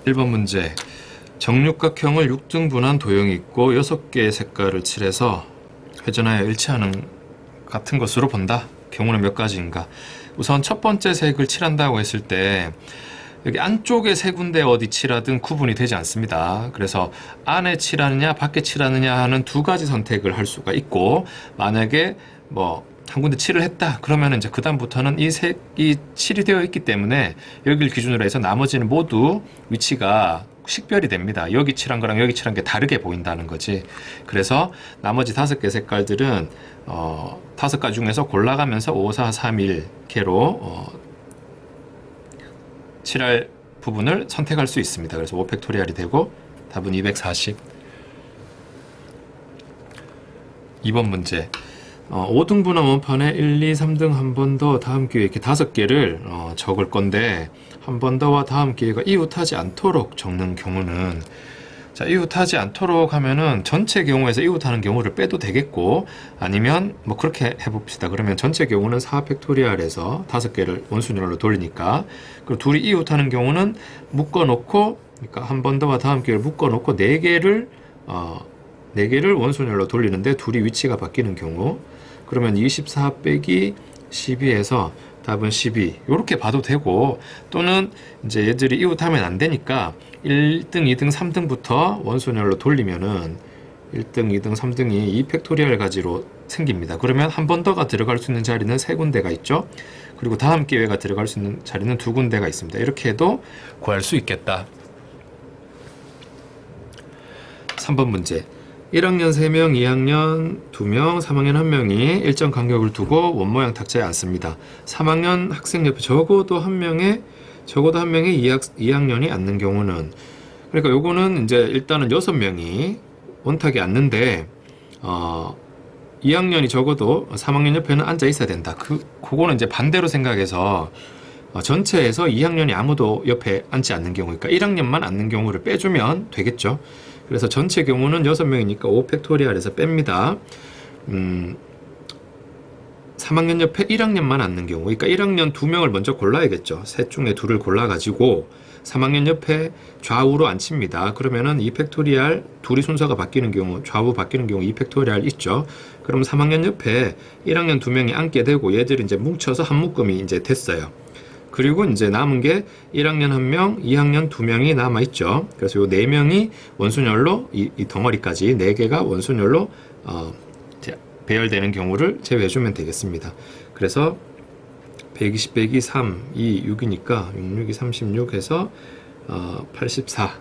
1번 문제. 정육각형을 6등분한 도형이 있고 6개의 색깔을 칠해서 회전하여 일치하는 같은 것으로 본다. 경우는 몇 가지인가? 우선 첫 번째 색을 칠한다고 했을 때 여기 안쪽에 세 군데 어디 칠하든 구분이 되지 않습니다. 그래서 안에 칠하느냐 밖에 칠하느냐 하는 두 가지 선택을 할 수가 있고, 만약에 뭐 한 군데 칠을 했다 그러면 이제 그 다음부터는 이 색이 칠이 되어 있기 때문에 여기를 기준으로 해서 나머지는 모두 위치가 식별이 됩니다. 여기 칠한 거랑 여기 칠한 게 다르게 보인다는 거지. 그래서 나머지 5개 색깔들은 5가지 중에서 골라가면서 5, 4, 3, 1 개로 칠할 부분을 선택할 수 있습니다. 그래서 5팩토리얼이 되고 답은 240. 2번 문제. 5등분한 원판에 1, 2, 3등 한 번 더 다음 기회에 이렇게 5개를 적을 건데, 한 번 더와 다음 기회가 이웃하지 않도록 적는 경우는, 자, 이웃하지 않도록 하면은 전체 경우에서 이웃하는 경우를 빼도 되겠고, 아니면 뭐 그렇게 해봅시다. 그러면 전체 경우는 4팩토리얼에서 5개를 원순열로 돌리니까, 그리고 둘이 이웃하는 경우는 묶어놓고, 그러니까 한 번 더와 다음 기회를 묶어놓고 4개를 원순열로 돌리는데 둘이 위치가 바뀌는 경우, 그러면 24 빼기 12에서 답은 12 이렇게 봐도 되고, 또는 이제 얘들이 이웃하면 안 되니까 1등, 2등, 3등부터 원순열로 돌리면은 1등, 2등, 3등이 2팩토리얼 가지로 생깁니다. 그러면 한 번 더가 들어갈 수 있는 자리는 3군데가 있죠. 그리고 다음 기회가 들어갈 수 있는 자리는 2군데가 있습니다. 이렇게 해도 구할 수 있겠다. 3번 문제. 1학년 3명, 2학년 2명, 3학년 1명이 일정 간격을 두고 원모양 탁자에 앉습니다. 3학년 학생 옆에 적어도 한 명의 2학년이 앉는 경우는, 그러니까 요거는 이제 일단은 6명이 원탁에 앉는데 2학년이 적어도 3학년 옆에는 앉아 있어야 된다. 그거는 이제 반대로 생각해서 전체에서 2학년이 아무도 옆에 앉지 않는 경우, 그러니까 1학년만 앉는 경우를 빼주면 되겠죠. 그래서 전체 경우는 6명이니까 5팩토리얼에서 뺍니다. 3학년 옆에 1학년만 앉는 경우, 그러니까 1학년 2명을 먼저 골라야겠죠. 셋 중에 둘을 골라가지고 3학년 옆에 좌우로 앉힙니다. 그러면은 2팩토리얼 둘이 순서가 바뀌는 경우, 좌우 바뀌는 경우 2팩토리얼 있죠. 그럼 3학년 옆에 1학년 2명이 앉게 되고 얘들이 이제 뭉쳐서 한 묶음이 이제 됐어요. 그리고 이제 남은 게 1학년 1명, 2학년 2명이 남아있죠. 그래서 요 4명이 원순열로, 이 덩어리까지 4개가 원순열로 배열되는 경우를 제외해주면 되겠습니다. 그래서 120 빼기 3, 2, 6이니까 6, 6이 36 해서 84.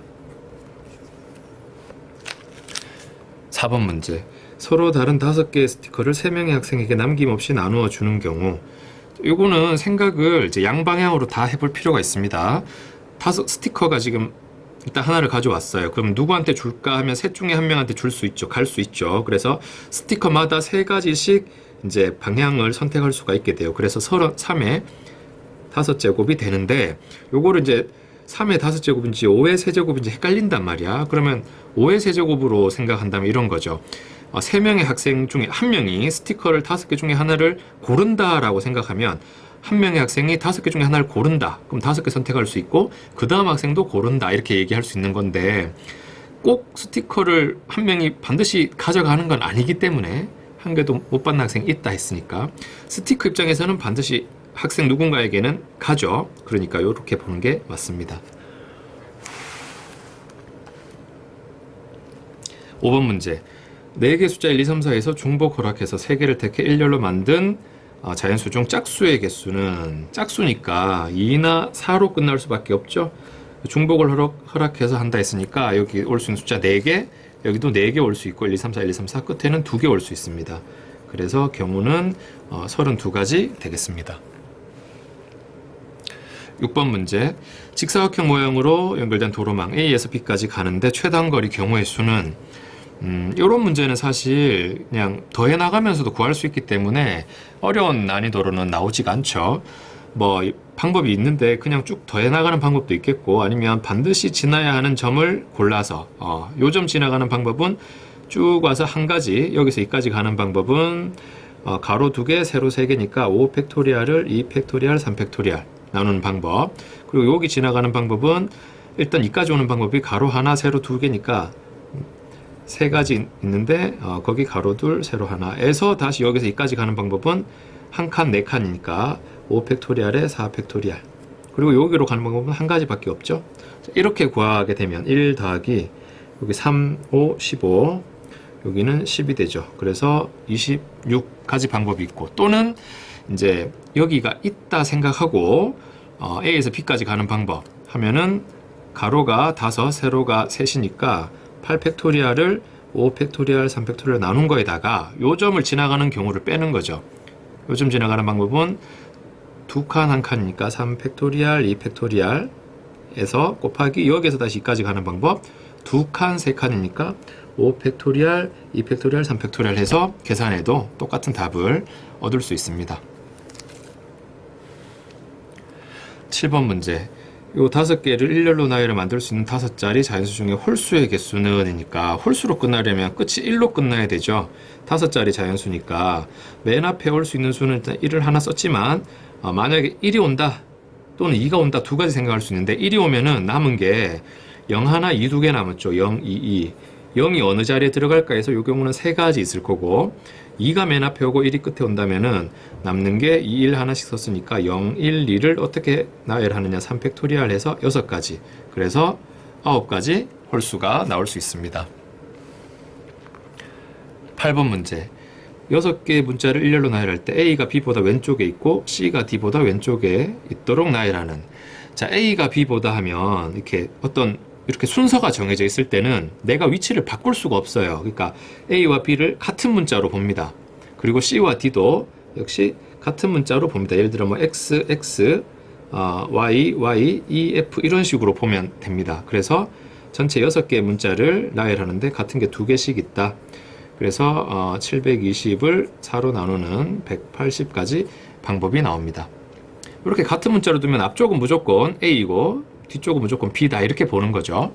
4번 문제. 서로 다른 5개의 스티커를 3명의 학생에게 남김없이 나누어 주는 경우, 요거는 생각을 이제 양방향으로 다 해볼 필요가 있습니다. 스티커가 지금 일단 하나를 가져왔어요. 그럼 누구한테 줄까 하면 셋 중에 한 명한테 줄 수 있죠. 갈 수 있죠. 그래서 스티커마다 3가지씩 이제 방향을 선택할 수가 있게 돼요. 그래서 3의 5제곱이 되는데, 요거를 이제 3의 5제곱인지 5의 세제곱인지 헷갈린단 말이야. 그러면 5의 세제곱으로 생각한다면 이런 거죠. 3명의 학생 중에 한 명이 스티커를 5개 중에 하나를 고른다라고 생각하면, 한 명의 학생이 5개 중에 하나를 고른다. 그럼 5개 선택할 수 있고, 그 다음 학생도 고른다. 이렇게 얘기할 수 있는 건데, 꼭 스티커를 한 명이 반드시 가져가는 건 아니기 때문에, 한 개도 못 받는 학생이 있다 했으니까, 스티커 입장에서는 반드시 학생 누군가에게는 가죠. 그러니까 이렇게 보는 게 맞습니다. 5번 문제. 4개 숫자 1, 2, 3, 4에서 중복 허락해서 3개를 택해 일렬로 만든 자연수 중 짝수의 개수는, 짝수니까 2나 4로 끝날 수밖에 없죠. 중복을 허락해서 한다 했으니까 여기 올 수 있는 숫자 4개, 여기도 4개 올 수 있고 1, 2, 3, 4, 1, 2, 3, 4 끝에는 2개 올 수 있습니다. 그래서 경우는 32가지 되겠습니다. 6번 문제. 직사각형 모양으로 연결된 도로망 A에서 B까지 가는데 최단거리 경우의 수는, 이런 문제는 사실 그냥 더해 나가면서도 구할 수 있기 때문에 어려운 난이도로는 나오지가 않죠. 뭐 방법이 있는데 그냥 쭉 더해 나가는 방법도 있겠고, 아니면 반드시 지나야 하는 점을 골라서 요 점 지나가는 방법은 쭉 와서 한 가지, 여기서 이까지 가는 방법은 가로 2개, 세로 3개니까 5팩토리얼을 2팩토리얼, 3팩토리얼 나누는 방법. 그리고 여기 지나가는 방법은 일단 2까지 오는 방법이 가로 하나, 세로 두 개니까 세 가지 있는데 거기 가로 둘, 세로 하나에서 다시 여기서 2까지 가는 방법은 한 칸, 네 칸이니까 5팩토리알에 4팩토리알. 그리고 여기로 가는 방법은 한 가지밖에 없죠. 이렇게 구하게 되면 1 더하기 여기 3, 5, 15 여기는 10이 되죠. 그래서 26가지 방법이 있고, 또는 이제 여기가 있다 생각하고 A에서 B까지 가는 방법 하면은 가로가 5, 세로가 3이니까 8팩토리알을 5팩토리알, 3팩토리알 나눈 거에다가 요 점을 지나가는 경우를 빼는 거죠. 요점 지나가는 방법은 두 칸, 한 칸이니까 3팩토리알, 2팩토리알에서 곱하기 여기에서 다시 2까지 가는 방법, 두 칸, 세 칸이니까 5팩토리알, 2팩토리알, 3팩토리알 해서 계산해도 똑같은 답을 얻을 수 있습니다. 7번 문제. 요 5개를 일렬로 나열을 만들 수 있는 5자리 자연수 중에 홀수의 개수는 이니까 홀수로 끝나려면 끝이 1로 끝나야 되죠. 5자리 자연수니까 맨 앞에 올 수 있는 수는 일단 1을 하나 썼지만 만약에 1이 온다 또는 2가 온다 두 가지 생각할 수 있는데, 1이 오면은 남은 게 0 하나, 2 두 개 남았죠. 0, 2, 2. 0이 어느 자리에 들어갈까 해서 이 경우는 세 가지 있을 거고, 2가 맨 앞에 오고 1이 끝에 온다면은 남는 게 2, 1 하나씩 썼으니까 0, 1, 2를 어떻게 나열하느냐, 3팩토리알 해서 6가지. 그래서 9가지 홀수가 나올 수 있습니다. 8번 문제. 6개의 문자를 일렬로 나열할 때 A가 B보다 왼쪽에 있고 C가 D보다 왼쪽에 있도록 나열하는. 자, A가 B보다 하면 이렇게 순서가 정해져 있을 때는 내가 위치를 바꿀 수가 없어요. 그러니까 A와 B를 같은 문자로 봅니다. 그리고 C와 D도 역시 같은 문자로 봅니다. 예를 들어 뭐 X, X, Y, Y, E, F 이런 식으로 보면 됩니다. 그래서 전체 6개의 문자를 나열하는데 같은 게 2개씩 있다. 그래서 720을 4로 나누는 180까지 방법이 나옵니다. 이렇게 같은 문자로 두면 앞쪽은 무조건 A이고 뒤쪽은 무조건 B다, 이렇게 보는 거죠.